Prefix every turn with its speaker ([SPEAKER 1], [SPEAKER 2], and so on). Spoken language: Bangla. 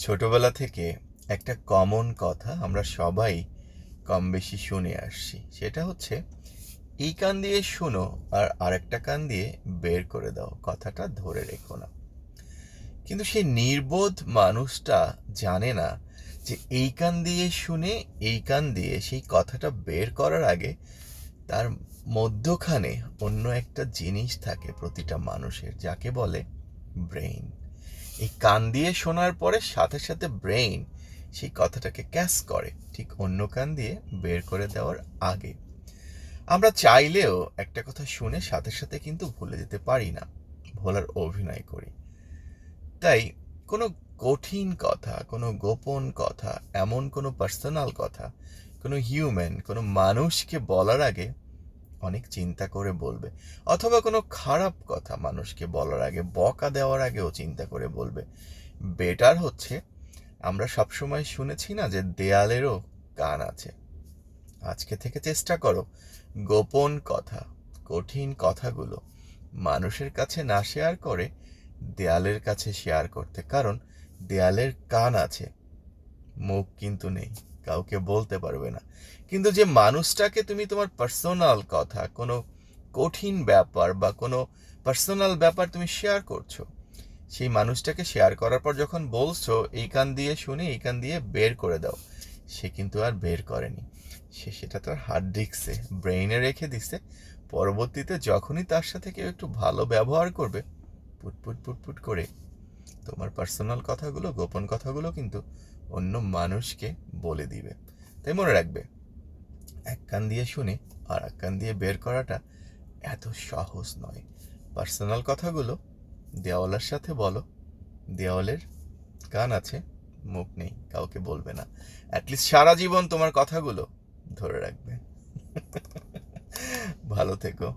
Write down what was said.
[SPEAKER 1] ছোটবেলা থেকে একটা কমন কথা আমরা সবাই কম বেশি শুনে আসছি, সেটা হচ্ছে এই কান দিয়ে শোনো আর আরেকটা কান দিয়ে বের করে দাও, কথাটা ধরে রেখো না। কিন্তু সেই নির্বোধ মানুষটা জানে না যে এই কান দিয়ে শুনে এই কান দিয়ে সেই কথাটা বের করার আগে তার মধ্যখানে অন্য একটা জিনিস থাকে প্রতিটা মানুষের, যাকে বলে ব্রেইন। এই কান দিয়ে শোনার পরে সাথে সাথে ব্রেইন সেই কথাটাকে ক্যাচ করে ঠিক অন্য কান দিয়ে বের করে দেওয়ার আগে। আমরা চাইলেও একটা কথা শুনে সাথে সাথে কিন্তু ভুলে যেতে পারি না, ভোলার অভিনয় করি। তাই কোনো কঠিন কথা, কোনো গোপন কথা, এমন কোনো পার্সোনাল কথা কোনো হিউম্যান, কোনো মানুষকে বলার আগে অনেক চিন্তা করে বলবে। অথবা কোনো খারাপ কথা মানুষকে বলার আগে, বকা দেওয়ার আগেও চিন্তা করে বলবে। বেটার হচ্ছে, আমরা সবসময় শুনেছি না যে দেয়ালেরও কান আছে। আজকে থেকে চেষ্টা করো গোপন কথা, কঠিন কথাগুলো মানুষের কাছে না শেয়ার করে দেয়ালের কাছে শেয়ার করতে। কারণ দেয়ালের কান আছে, মুখ কিন্তু নেই, কাউকে বলতে পারবে না। কিন্তু যে মানুষটাকে তুমি তোমার পার্সোনাল কথা, কোনো কঠিন ব্যাপার বা কোনো পার্সোনাল ব্যাপার তুমি শেয়ার করছো, সেই মানুষটাকে শেয়ার করার পর যখন বলছো এই কান দিয়ে শুনে এই কান দিয়ে বের করে দাও, সে কিন্তু আর বের করেনি। সে সেটা তার হার্ড ডিস্কে, ব্রেইনে রেখে দিছে। পরবর্তীতে যখনই তার সাথে কেউ একটু ভালো ব্যবহার করবে, পুটপুট পুটপুট করে তোমার পার্সোনাল কথাগুলো, গোপন কথাগুলো কিন্তু অন্য মানুষকে বলে দিবে। তাই মনে রাখবে, এক কান দিয়ে শুনে আর এক কান দিয়ে বের করাটা এত সহজ নয়। পার্সোনাল কথাগুলো দেওয়ালের সাথে বলো, দেওয়ালের কান আছে, মুখ নেই, কাউকে বলবে না। অ্যাটলিস্ট সারা জীবন তোমার কথাগুলো ধরে রাখবে। ভালো থেকো।